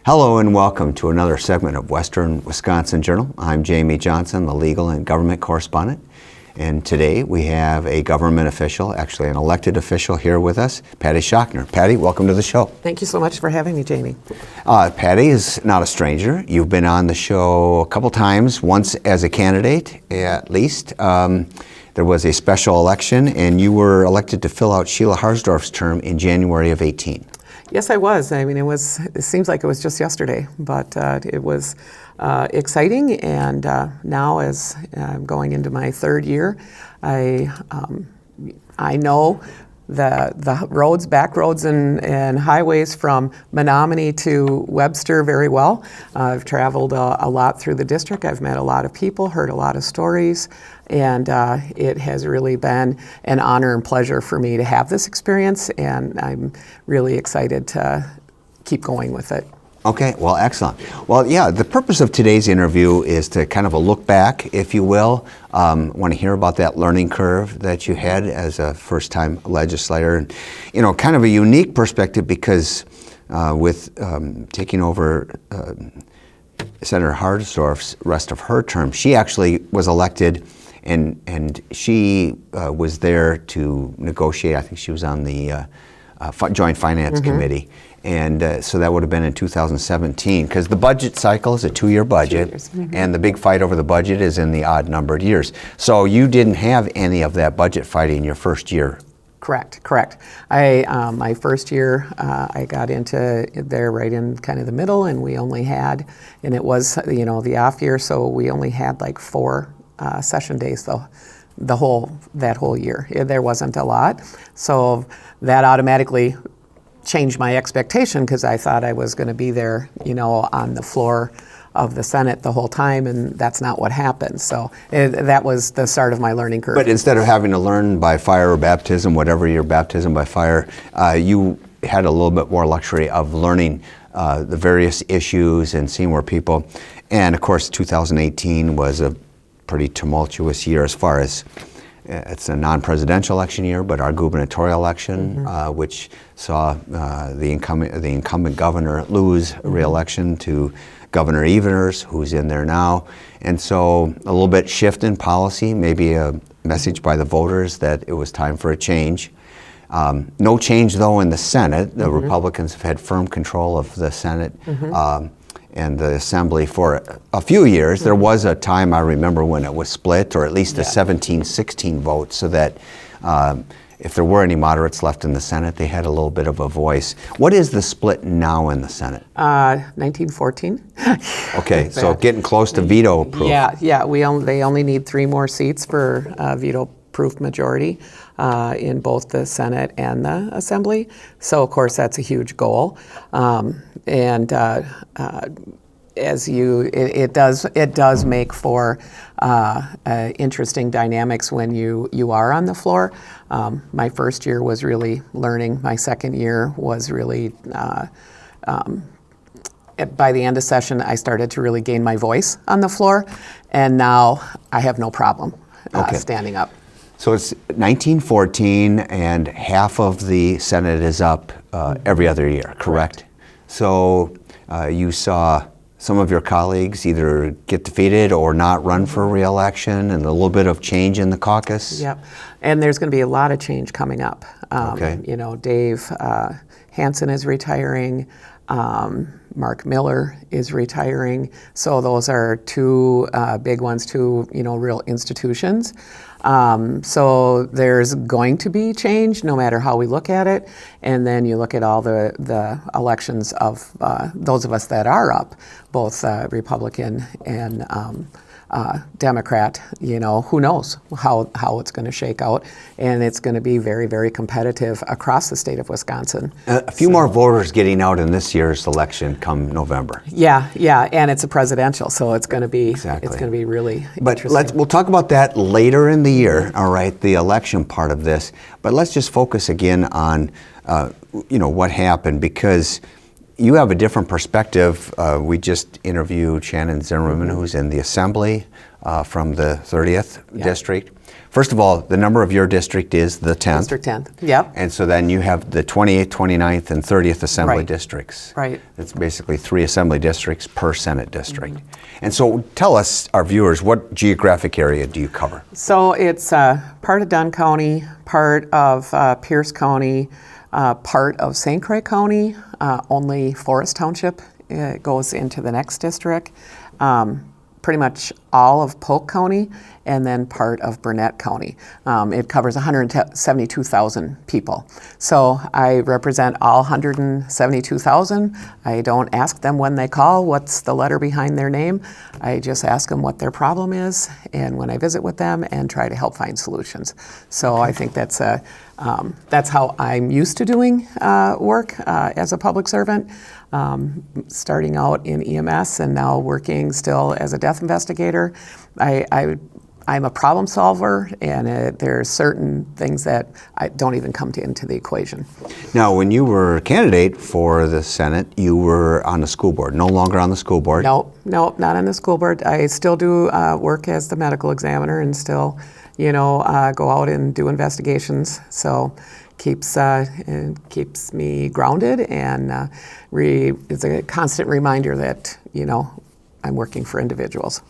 Hello and welcome to another segment of Western Wisconsin Journal. I'm Jamie Johnson, the legal and government correspondent. And today we have a government official, actually an elected official here with us, Patty Schachtner. Patty, welcome to the show. Thank you so much for having me, Jamie. Patty is not a stranger. You've been on the show a couple times, once as a candidate at least. There was a special election and you were elected to fill out Sheila Harsdorf's term in January of 18. Yes, I was. I mean, it seems like it was just yesterday, but it was exciting. And now, as I'm going into my third year, I know the roads, back roads, and highways from Menominee to Webster very well. I've traveled a lot through the district. I've met a lot of people, heard a lot of stories, and it has really been an honor and pleasure for me to have this experience, and I'm really excited to keep going with it. Okay, well, excellent. Well, yeah, the purpose of today's interview is to kind of a look back, if you will. Want to hear about that learning curve that you had as a first-time legislator. And, you know, kind of a unique perspective because with taking over Senator Harsdorf's rest of her term, she actually was elected and she was there to negotiate. I think she was on the Joint Finance Committee. And so that would have been in 2017, because the budget cycle is a 2-year budget, and the big fight over the budget is in the odd-numbered years. So you didn't have any of that budget fighting your first year. Correct. My first year, I got into there right in kind of the middle, and we only had, and it was, the off year, so we only had like 4 session days though. That whole year. There wasn't a lot. So that automatically changed my expectation, because I thought I was going to be there, on the floor of the Senate the whole time, and that's not what happened. So that was the start of my learning curve. But instead of having to learn by fire or baptism, whatever your baptism by fire, you had a little bit more luxury of learning the various issues and seeing where people, and of course 2018 was a pretty tumultuous year as far as it's a non-presidential election year, but our gubernatorial election, which saw the incumbent governor lose re-election to Governor Evers, who's in there now. And so a little bit shift in policy, maybe a message by the voters that it was time for a change. No change, though, in the Senate. The Republicans have had firm control of the Senate and the Assembly for a few years. There was a time, I remember, when it was split, or at least a 17-16 vote, so that if there were any moderates left in the Senate, they had a little bit of a voice. What is the split now in the Senate? 1914. Okay, so getting close to veto proof. Yeah. They only need 3 more seats for veto-proof majority in both the Senate and the Assembly. So, of course, that's a huge goal. It does make for interesting dynamics when you are on the floor. My first year was really learning. My second year was really, by the end of session, I started to really gain my voice on the floor, and now I have no problem standing up. So it's 1914, and half of the Senate is up every other year, correct? So you saw some of your colleagues either get defeated or not run for re-election, and a little bit of change in the caucus. Yep, and there's going to be a lot of change coming up. Dave Hansen is retiring. Mark Miller is retiring. So those are 2 big ones, 2 real institutions. So there's going to be change no matter how we look at it. And then you look at all the elections of those of us that are up, both Republican and Democrat, who knows how it's going to shake out. And it's going to be very, very competitive across the state of Wisconsin. A few more voters getting out in this year's election come November. Yeah, and it's a presidential, so it's going to be It's going to be really interesting. We'll talk about that later in the year, all right, the election part of this. But let's just focus again on what happened, because you have a different perspective. We just interviewed Shannon Zimmerman, who's in the Assembly, from the 30th district. First of all, the number of your district is the 10th. District 10th, yep. And so then you have the 28th, 29th, and 30th assembly districts. Right. It's basically 3 assembly districts per Senate district. And so tell us, our viewers, what geographic area do you cover? So it's part of Dunn County, part of Pierce County, part of St. Croix County, only Forest Township goes into the next district. Pretty much all of Polk County, and then part of Burnett County. It covers 172,000 people. So I represent all 172,000. I don't ask them when they call what's the letter behind their name. I just ask them what their problem is, and when I visit with them, and try to help find solutions. So I think that's how I'm used to doing work as a public servant. Starting out in EMS and now working still as a death investigator. I'm a problem solver, and there are certain things that I don't even come into the equation. Now, when you were a candidate for the Senate, you were on the school board, no longer on the school board? No, not on the school board. I still do work as the medical examiner and still, go out and do investigations. So keeps me grounded, and it's a constant reminder that I'm working for individuals.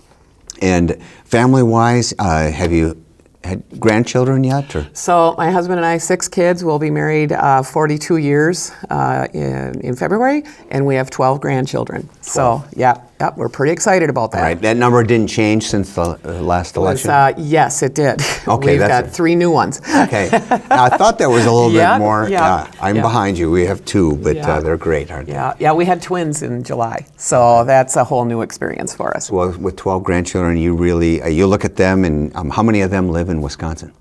And family-wise, have you had grandchildren yet? Or? So my husband and I, 6 kids. We'll be married 42 years in February, and we have 12 grandchildren. 12. So yeah, we're pretty excited about that. All right, that number didn't change since the last election? Yes, it did. Okay, We've got 3 new ones. Okay, I thought that was a little bit more. Yeah, I'm behind you. We have 2, but they're great, aren't they? Yeah, we had twins in July, so that's a whole new experience for us. Well, with 12 grandchildren, you really you look at them, and how many of them live in Wisconsin?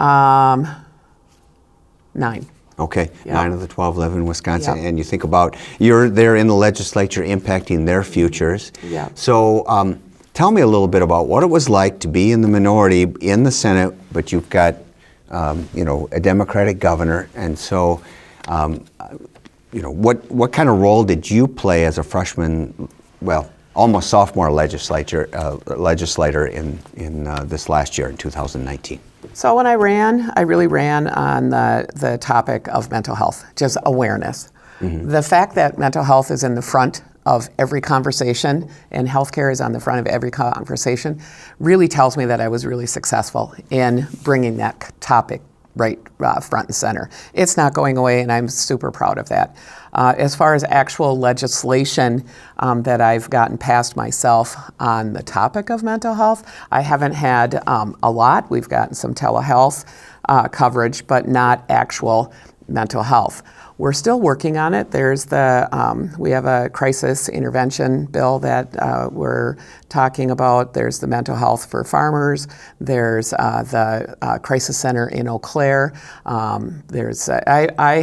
9. Okay, Yep. 9 of the 12 live in Wisconsin, Yep. and you think about you're there in the legislature impacting their futures. Yep. So tell me a little bit about what it was like to be in the minority in the Senate, but you've got a Democratic governor, and so what kind of role did you play as a freshman? Well, almost sophomore legislator in this last year in 2019. So when I really ran on the topic of mental health, just awareness. Mm-hmm. The fact that mental health is in the front of every conversation and healthcare is on the front of every conversation really tells me that I was really successful in bringing that topic right front and center. It's not going away, and I'm super proud of that. As far as actual legislation that I've gotten passed myself on the topic of mental health, I haven't had a lot. We've gotten some telehealth coverage, but not actual mental health. We're still working on it. There's we have a crisis intervention bill that we're talking about. There's the mental health for farmers. There's the crisis center in Eau Claire. I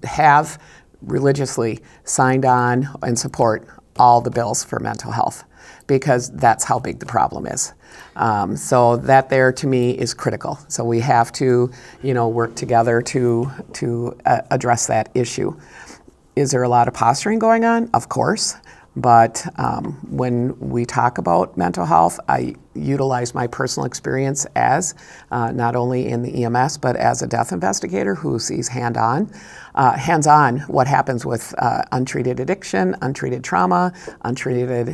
have religiously signed on and support all the bills for mental health because that's how big the problem is. So that there to me is critical. So we have to, work together to address that issue. Is there a lot of posturing going on? Of course. But when we talk about mental health, I utilize my personal experience as not only in the EMS, but as a death investigator who sees hands-on what happens with untreated addiction, untreated trauma, untreated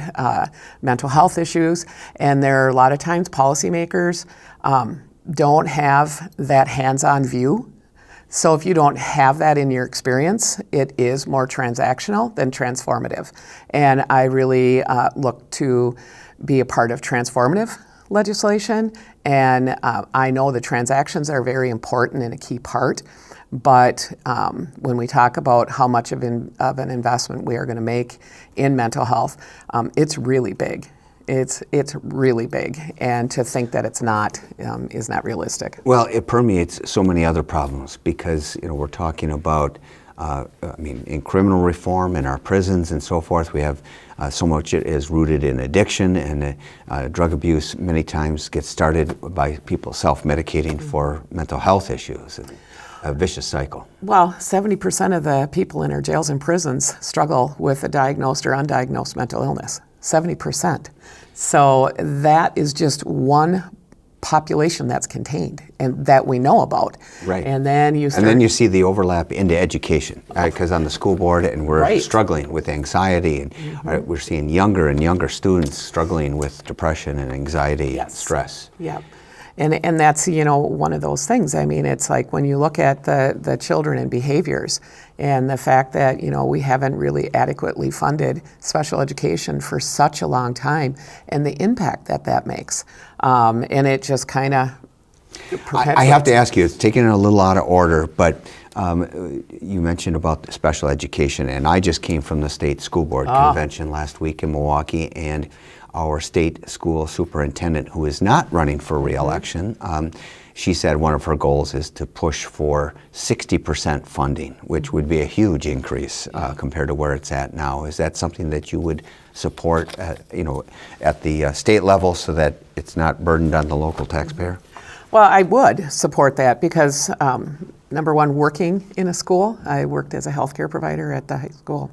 mental health issues. And there are a lot of times policymakers don't have that hands-on view. So if you don't have that in your experience, it is more transactional than transformative. And I really look to be a part of transformative legislation. And I know the transactions are very important and a key part. But when we talk about how much of an investment we are going to make in mental health, it's really big. It's really big, and to think that it's not is not realistic. Well, it permeates so many other problems because we're talking about, in criminal reform in our prisons and so forth, we have so much it is rooted in addiction, and drug abuse many times gets started by people self-medicating for mental health issues. A vicious cycle. Well, 70% of the people in our jails and prisons struggle with a diagnosed or undiagnosed mental illness. 70%. So that is just one population that's contained and that we know about. Right. And then you see the overlap into education, because on the school board, and we're struggling with anxiety, and we're seeing younger and younger students struggling with depression and anxiety and stress. Yeah. And that's, one of those things. I mean, it's like when you look at the children and behaviors and the fact that, we haven't really adequately funded special education for such a long time and the impact that makes. And it just kind of perpetuates. I have to ask you, it's taken it a little out of order, but you mentioned about special education, and I just came from the state school board convention last week in Milwaukee, and our state school superintendent, who is not running for re-election, she said one of her goals is to push for 60% funding, which would be a huge increase compared to where it's at now. Is that something that you would support, at the state level, so that it's not burdened on the local taxpayer? Well, I would support that because, number one, working in a school, I worked as a healthcare provider at the high school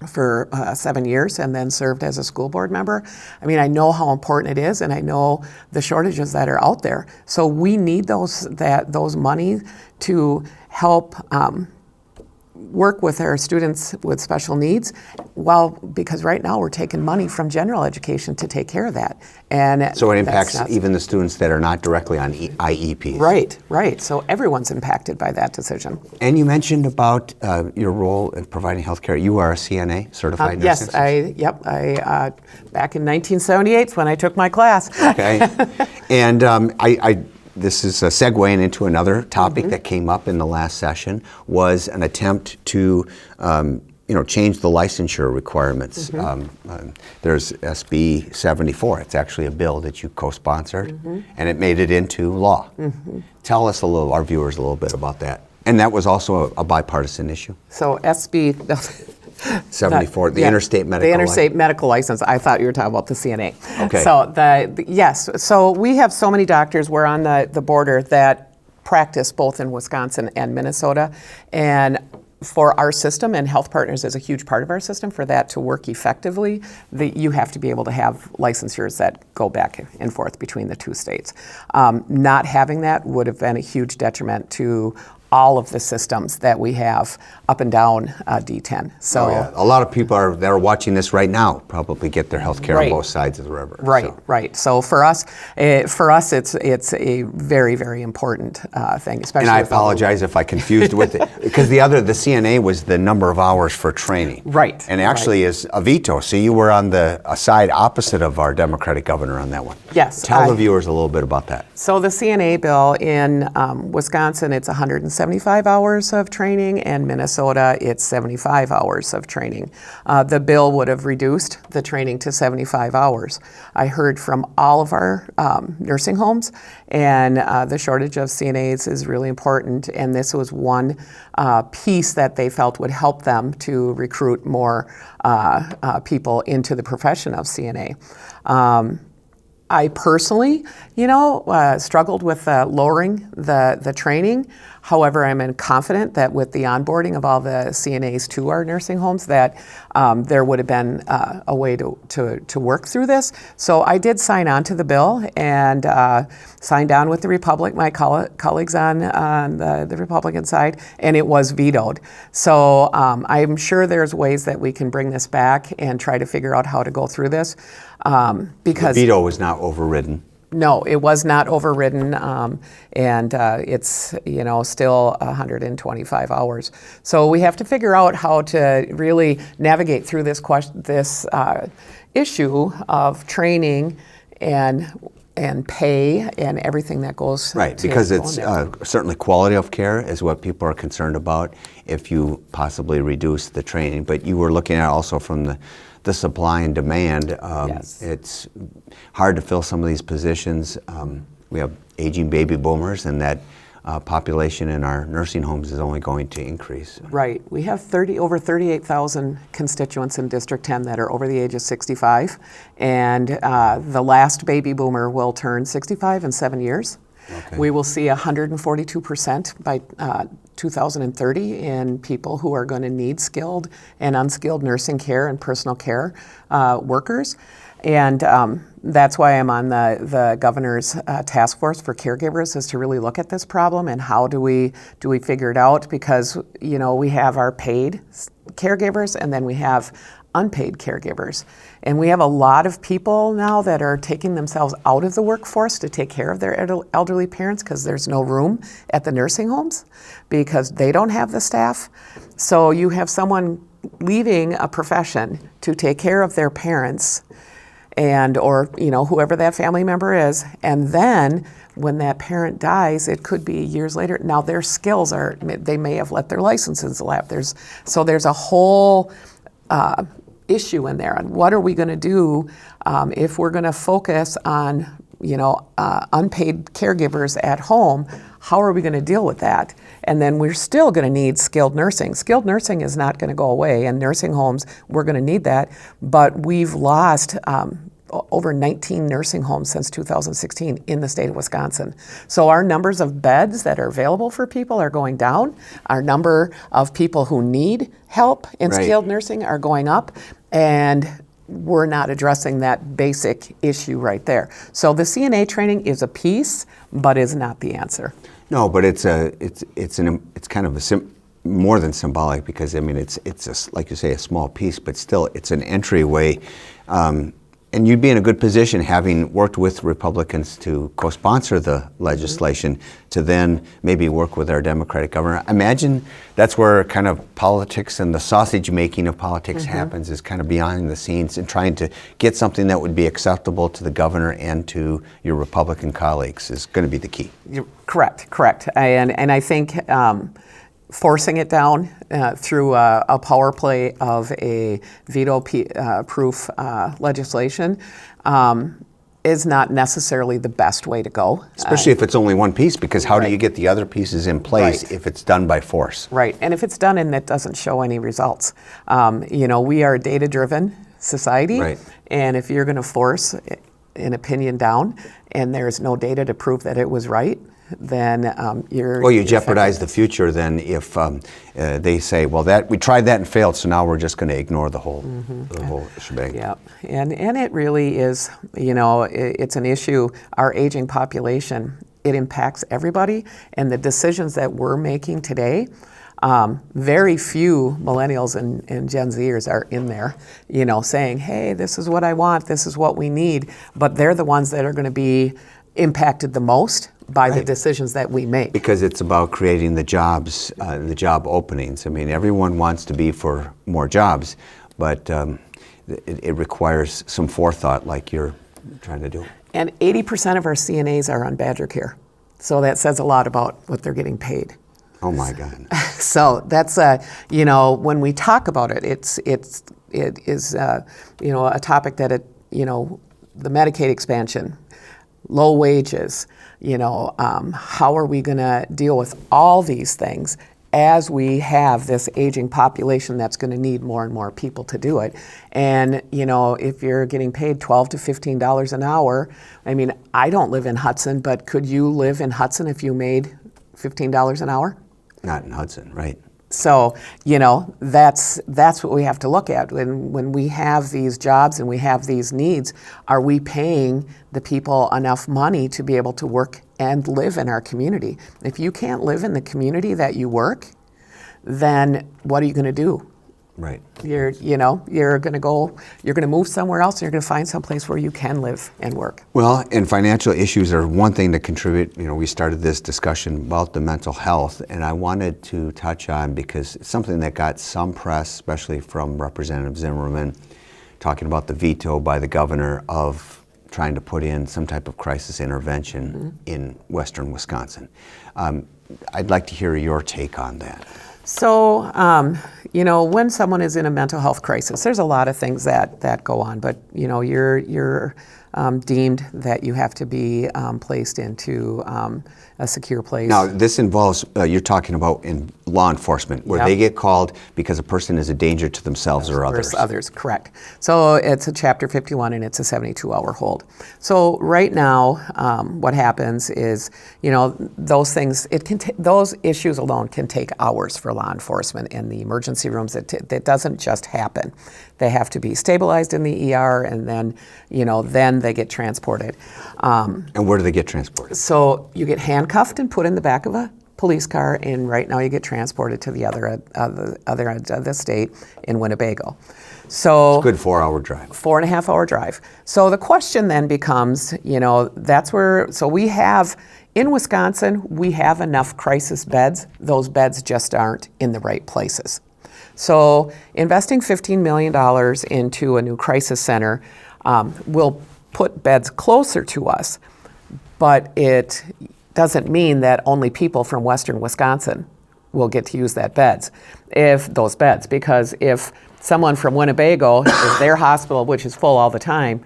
for 7 years and then served as a school board member. I mean, I know how important it is, and I know the shortages that are out there. So we need those money to help work with our students with special needs, because right now we're taking money from general education to take care of that. And so it impacts even the students that are not directly on IEPs. Right. So everyone's impacted by that decision. And you mentioned about your role in providing health care. You are a CNA, certified nurse? Yes, I back in 1978 when I took my class. Okay. And this is segueing into another topic that came up in the last session, was an attempt to change the licensure requirements. There's SB 74. It's actually a bill that you co-sponsored, and it made it into law. Tell us our viewers a little bit about that. And that was also a bipartisan issue. So SB 74, the interstate medical license. The interstate medical license. I thought you were talking about the CNA. Okay. So yes. So we have so many doctors. We're on the border that practice both in Wisconsin and Minnesota, and for our system, and Health Partners is a huge part of our system, for that to work effectively, you have to be able to have licensures that go back and forth between the two states. Not having that would have been a huge detriment to all of the systems that we have up and down D10. So a lot of people that are watching this right now probably get their health care on both sides of the river. Right. So for us, it's a very, very important thing. Especially. And I apologize if I confused with it, because the CNA was the number of hours for training. Right. And actually is a veto. So you were on the side opposite of our Democratic governor on that one. Yes. Tell the viewers a little bit about that. So the CNA bill in Wisconsin, it's 175 hours of training, and Minnesota, it's 75 hours of training. The bill would have reduced the training to 75 hours. I heard from all of our nursing homes, and the shortage of CNAs is really important, and this was one piece that they felt would help them to recruit more people into the profession of CNA. I personally, struggled with lowering the training. However, I'm confident that with the onboarding of all the CNAs to our nursing homes, that there would have been a way to work through this. So I did sign on to the bill and signed on with my colleagues on the Republican side, and it was vetoed. So I'm sure there's ways that we can bring this back and try to figure out how to go through this. Because the veto was not overridden. No, it was not overridden, and it's still 125 hours. So we have to figure out how to really navigate through this issue of training and pay and everything that goes. Right, because it's certainly quality of care is what people are concerned about if you possibly reduce the training. But you were looking at also from the supply and demand. Yes. It's hard to fill some of these positions. We have aging baby boomers, and that population in our nursing homes is only going to increase. Right. We have over 38,000 constituents in District 10 that are over the age of 65, and the last baby boomer will turn 65 in 7 years. Okay. We will see 142% by 2030 in people who are going to need skilled and unskilled nursing care and personal care workers. And that's why I'm on the governor's task force for caregivers, is to really look at this problem and how do we figure it out, because we have our paid caregivers and then we have unpaid caregivers. And we have a lot of people now that are taking themselves out of the workforce to take care of their elderly parents because there's no room at the nursing homes because they don't have the staff. So you have someone leaving a profession to take care of their parents or whoever that family member is, and then when that parent dies, it could be years later. Now their skills they may have let their licenses lapse. There's a whole issue in there. And what are we going to do if we're going to focus on unpaid caregivers at home? How are we going to deal with that? And then we're still going to need skilled nursing. Skilled nursing is not going to go away, and nursing homes, we're going to need that. But we've lost over 19 nursing homes since 2016 in the state of Wisconsin. So our numbers of beds that are available for people are going down. Our number of people who need help in skilled nursing are going up. And we're not addressing that basic issue right there. So the CNA training is a piece, but is not the answer. No, but it's kind of more than symbolic, because it's like you say, a small piece, but still it's an entryway. And you'd be in a good position, having worked with Republicans to co-sponsor the legislation, to then maybe work with our Democratic governor. I imagine that's where kind of politics and the sausage making of politics happens, is kind of behind the scenes and trying to get something that would be acceptable to the governor and to your Republican colleagues is going to be the key. Correct. And I think forcing it down through a power play of a veto-proof legislation is not necessarily the best way to go. Especially if it's only one piece, because how do you get the other pieces in place if it's done by force? Right, and if it's done and it doesn't show any results. We are a data-driven society, and if you're going to force an opinion down and there's no data to prove that it was right, then you jeopardize the future then if they say, well, we tried that and failed, so now we're just going to ignore the whole shebang. Yeah, and it really is, it's an issue. Our aging population, it impacts everybody, and the decisions that we're making today, very few millennials and Gen Zers are in there, saying, hey, this is what I want, this is what we need, but they're the ones that are going to be impacted the most by the decisions that we make. Because it's about creating the jobs, the job openings. I mean, everyone wants to be for more jobs, but it requires some forethought like you're trying to do. And 80% of our CNAs are on Badger Care. So that says a lot about what they're getting paid. Oh my God. So that's, when we talk about it, it is, a topic that the Medicaid expansion, low wages, how are we going to deal with all these things as we have this aging population that's going to need more and more people to do it. And, if you're getting paid $12 to $15 an hour, I mean, I don't live in Hudson, but could you live in Hudson if you made $15 an hour? Not in Hudson, right. So, that's what we have to look at. When we have these jobs and we have these needs, are we paying the people enough money to be able to work and live in our community? If you can't live in the community that you work, then what are you going to do? Right. You're going to move somewhere else, and you're going to find someplace where you can live and work. Well, and financial issues are one thing to contribute. We started this discussion about the mental health, and I wanted to touch on, because it's something that got some press, especially from Representative Zimmerman, talking about the veto by the governor of trying to put in some type of crisis intervention in western Wisconsin. I'd like to hear your take on that. So, when someone is in a mental health crisis, there's a lot of things that go on, but, you're deemed that you have to be placed into a secure place. Now, this involves, you're talking about in law enforcement, where they get called because a person is a danger to themselves or others. Others, correct. So it's a Chapter 51 and it's a 72-hour hold. So right now, what happens is, those things, those issues alone can take hours for law enforcement in the emergency rooms. It doesn't just happen. They have to be stabilized in the ER, and then, then they get transported. And where do they get transported? So you get handcuffed and put in the back of a police car, and right now you get transported to the other end of the state in Winnebago. So it's a good 4-hour drive. 4.5-hour drive. So the question then becomes, that's where, so we have, in Wisconsin, we have enough crisis beds. Those beds just aren't in the right places. So investing $15 million into a new crisis center will put beds closer to us, but it doesn't mean that only people from western Wisconsin will get to use those beds, because if someone from Winnebago, if their hospital, which is full all the time,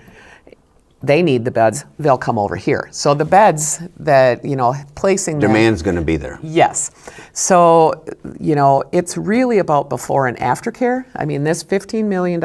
they need the beds, they'll come over here. So the beds that, placing them. Demand's going to be there. Yes. So, it's really about before and after care. I mean, this $15 million,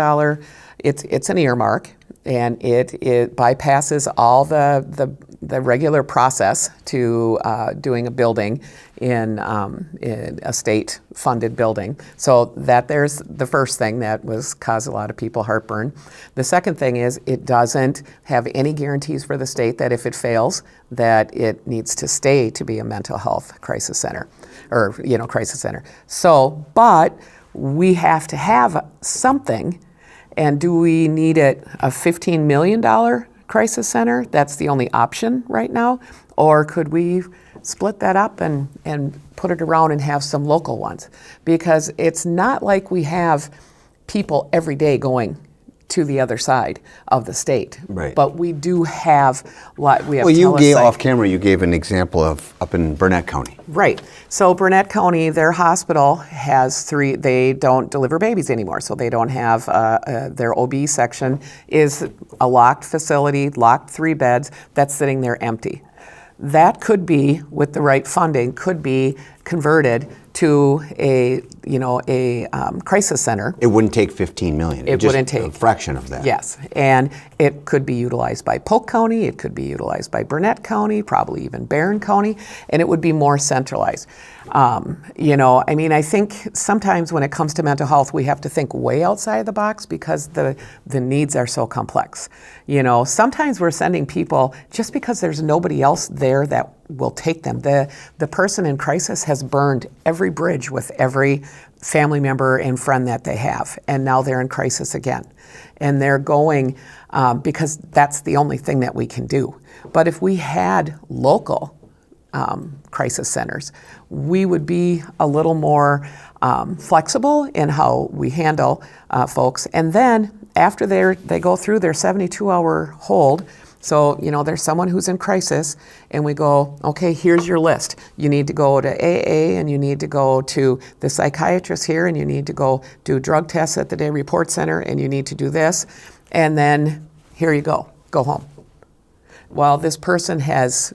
it's an earmark, and it bypasses all the regular process to doing a building in a state-funded building. So there's the first thing that caused a lot of people heartburn. The second thing is it doesn't have any guarantees for the state that if it fails, that it needs to stay to be a mental health crisis center, or crisis center. So, but we have to have something. And do we need a $15 million crisis center? That's the only option right now. Or could we split that up and put it around and have some local ones? Because it's not like we have people every day going to the other side of the state. Right. But we do have, well, you gave off camera, you gave an example of up in Burnett County. Right. So Burnett County, their hospital has 3, they don't deliver babies anymore. So they don't have, their OB section is a locked facility, locked 3 beds, that's sitting there empty. That could be, with the right funding, could be converted to a crisis center. It wouldn't take $15 million. It wouldn't take a fraction of that. Yes, and it could be utilized by Polk County. It could be utilized by Burnett County, probably even Barron County, and it would be more centralized. I think sometimes when it comes to mental health, we have to think way outside the box because the needs are so complex. Sometimes we're sending people just because there's nobody else there that will take them. The person in crisis has burned every bridge with every family member and friend that they have, and now they're in crisis again. And they're going because that's the only thing that we can do. But if we had local crisis centers, we would be a little more flexible in how we handle folks. And then after they go through their 72-hour hold, so, there's someone who's in crisis, and we go, okay, here's your list. You need to go to AA, and you need to go to the psychiatrist here, and you need to go do drug tests at the day report center, and you need to do this, and then here you go home. Well, this person has,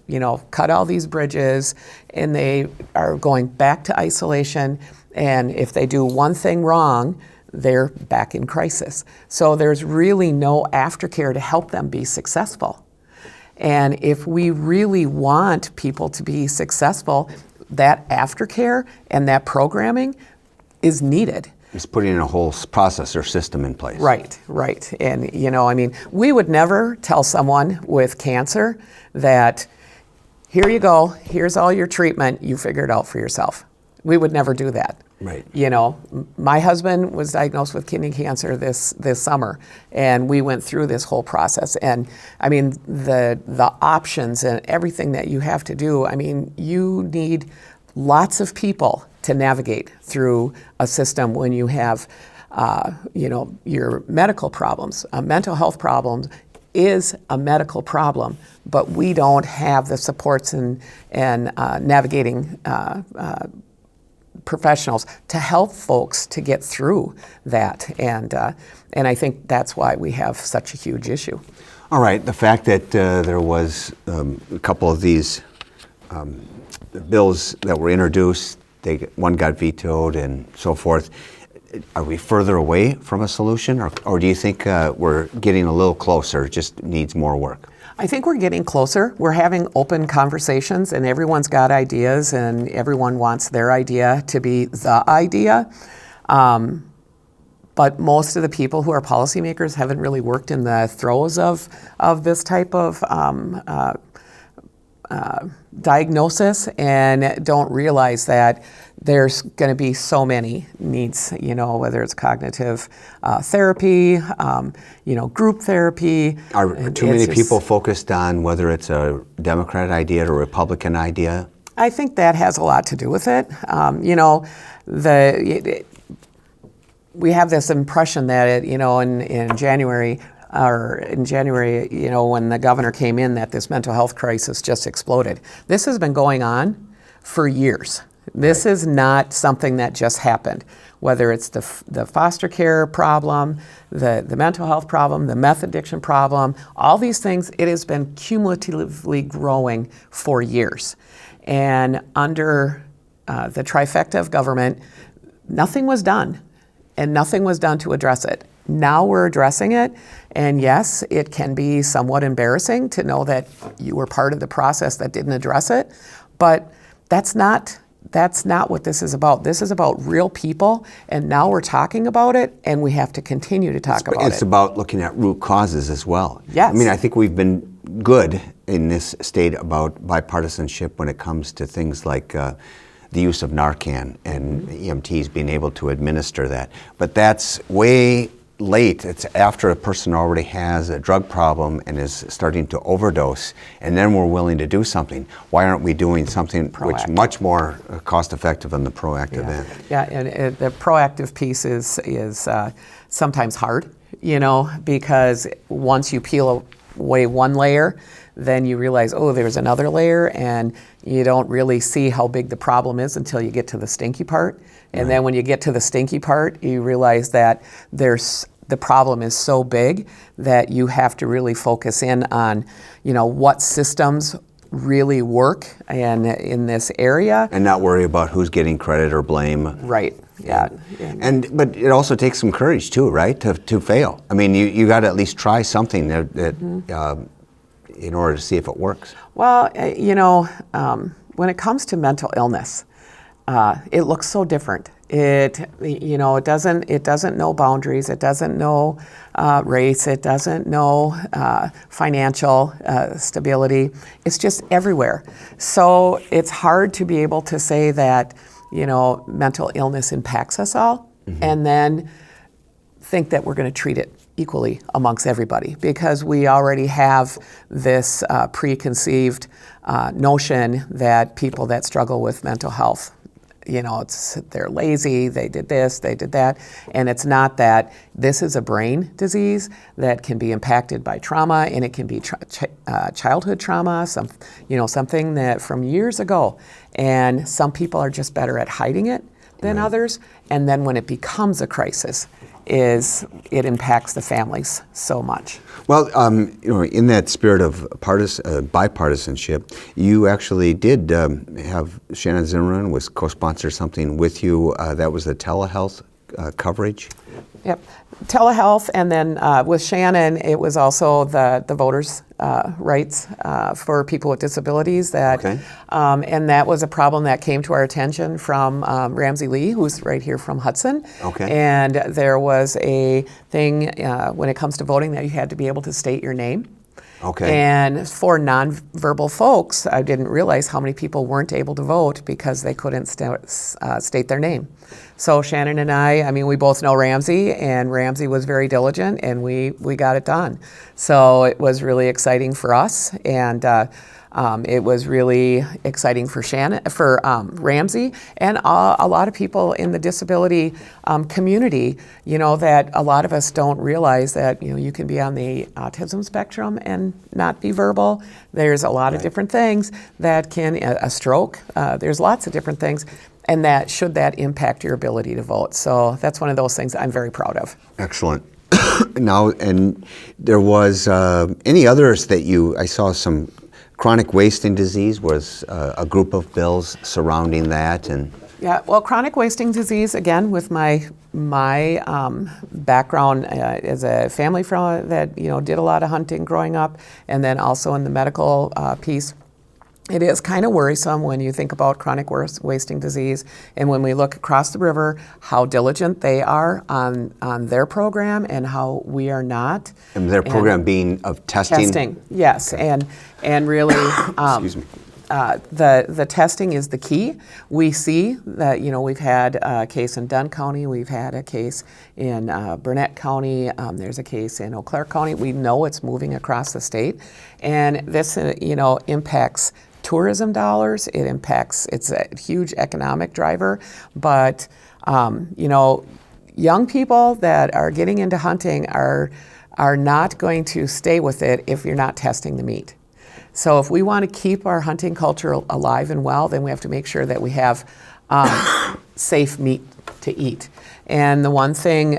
cut all these bridges, and they are going back to isolation, and if they do one thing wrong, they're back in crisis. So there's really no aftercare to help them be successful. And if we really want people to be successful, that aftercare and that programming is needed. It's putting a whole process or system in place. Right. And, we would never tell someone with cancer that, here you go, here's all your treatment, you figure it out for yourself. We would never do that. Right. My husband was diagnosed with kidney cancer this summer, and we went through this whole process. And the options and everything that you have to do, you need lots of people to navigate through a system when you have, your medical problems. Mental health problems is a medical problem, but we don't have the supports and navigating professionals to help folks to get through that, and I think that's why we have such a huge issue. All right, the fact that there was a couple of these the bills that were introduced, one got vetoed and so forth. Are we further away from a solution, or do you think we're getting a little closer, just needs more work? I think we're getting closer. We're having open conversations, and everyone's got ideas, and everyone wants their idea to be the idea. But most of the people who are policymakers haven't really worked in the throes of this type of diagnosis, and don't realize that there's going to be so many needs, whether it's cognitive therapy, group therapy. Are too many people focused on whether it's a Democrat idea or a Republican idea? I think that has a lot to do with it. We have this impression that, in January, when the governor came in, that this mental health crisis just exploded. This has been going on for years. This is not something that just happened. Whether it's the foster care problem, the mental health problem, the meth addiction problem, all these things, it has been cumulatively growing for years. And under the trifecta of government, nothing was done, and nothing was done to address it. Now we're addressing it, and yes, it can be somewhat embarrassing to know that you were part of the process that didn't address it, but that's not what this is about. This is about real people, and now we're talking about it, and we have to continue to talk about it. It's about looking at root causes as well. Yes. I mean, I think we've been good in this state about bipartisanship when it comes to things like the use of Narcan and EMTs being able to administer that. But that's way late. It's after a person already has a drug problem and is starting to overdose, and then we're willing to do something. Why aren't we doing something which is much more cost-effective than the proactive end? Yeah, and the proactive piece is sometimes hard, because once you peel away one layer, then you realize, oh, there's another layer, and you don't really see how big the problem is until you get to the stinky part. And then when you get to the stinky part, you realize that the problem is so big that you have to really focus in on, what systems really work and in this area. And not worry about who's getting credit or blame. Right. Yeah. But it also takes some courage too, right? To fail. I mean, you got to at least try something that in order to see if it works. Well, when it comes to mental illness, it looks so different. It doesn't know boundaries. It doesn't know race. It doesn't know financial stability. It's just everywhere. So it's hard to be able to say that, mental illness impacts us all, and then think that we're going to treat it equally amongst everybody, because we already have this preconceived notion that people that struggle with mental health, they're lazy, they did this, they did that, and it's not that. This is a brain disease that can be impacted by trauma, and it can be childhood trauma, something that from years ago, and some people are just better at hiding it than others, and then when it becomes a crisis, it impacts the families so much. Well, in that spirit of bipartisanship, you actually did have Shannon Zimmerman was co-sponsor something with you. That was the telehealth coverage. Yep, telehealth, and then with Shannon, it was also the voters' rights for people with disabilities. And that was a problem that came to our attention from Ramsey Lee, who's right here from Hudson. Okay. And there was a thing when it comes to voting that you had to be able to state your name. Okay. And for nonverbal folks, I didn't realize how many people weren't able to vote because they couldn't state their name. So Shannon and I mean, we both know Ramsey, and Ramsey was very diligent, and we got it done. So it was really exciting for us, and it was really exciting for Ramsey, and a lot of people in the disability community. That a lot of us don't realize that you can be on the autism spectrum and not be verbal. There's a lot of different things that can a stroke. There's lots of different things. And should that impact your ability to vote? So that's one of those things I'm very proud of. Excellent. Now, and there was any others that I saw some chronic wasting disease was a group of bills surrounding that, and yeah, well, chronic wasting disease, again, with my background as a family from that did a lot of hunting growing up, and then also in the medical piece. It is kind of worrisome when you think about chronic wasting disease, and when we look across the river, how diligent they are on their program and how we are not. And their program being of testing? Testing, yes, okay. and really, excuse me. The testing is the key. We see that, we've had a case in Dunn County, we've had a case in Burnett County, there's a case in Eau Claire County. We know it's moving across the state, and this, impacts tourism dollars. It's a huge economic driver, but, young people that are getting into hunting are not going to stay with it if you're not testing the meat. So if we want to keep our hunting culture alive and well, then we have to make sure that we have safe meat to eat. And the one thing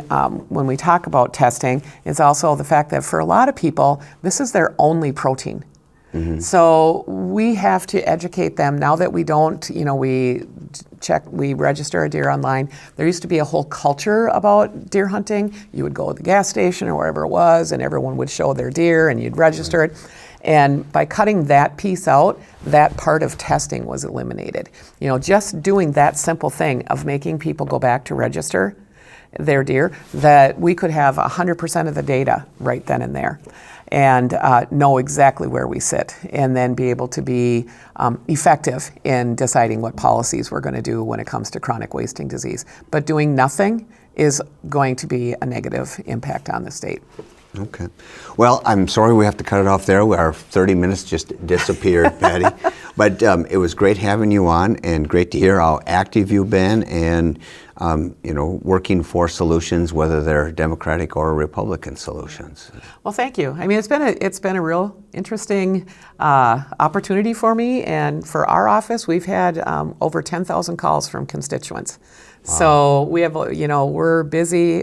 when we talk about testing is also the fact that for a lot of people, this is their only protein. Mm-hmm. So we have to educate them now that we don't, we register a deer online. There used to be a whole culture about deer hunting. You would go to the gas station or wherever it was, and everyone would show their deer, and you'd register it. And by cutting that piece out, that part of testing was eliminated. Just doing that simple thing of making people go back to register their deer, that we could have 100% of the data right then and there, and know exactly where we sit, and then be able to be effective in deciding what policies we're going to do when it comes to chronic wasting disease. But doing nothing is going to be a negative impact on the state. Okay. Well, I'm sorry we have to cut it off there. Our 30 minutes just disappeared, Patty. But it was great having you on, and great to hear how active you've been, and working for solutions, whether they're Democratic or Republican solutions. Well, thank you. I mean, it's been a real interesting opportunity for me, and for our office, we've had over 10,000 calls from constituents. Wow. So we have, we're busy.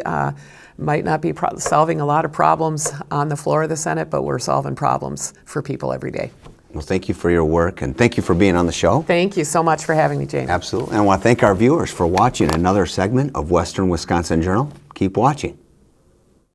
Might not be solving a lot of problems on the floor of the Senate, but we're solving problems for people every day. Well, thank you for your work, and thank you for being on the show. Thank you so much for having me, Jamie. Absolutely. And I want to thank our viewers for watching another segment of Western Wisconsin Journal. Keep watching.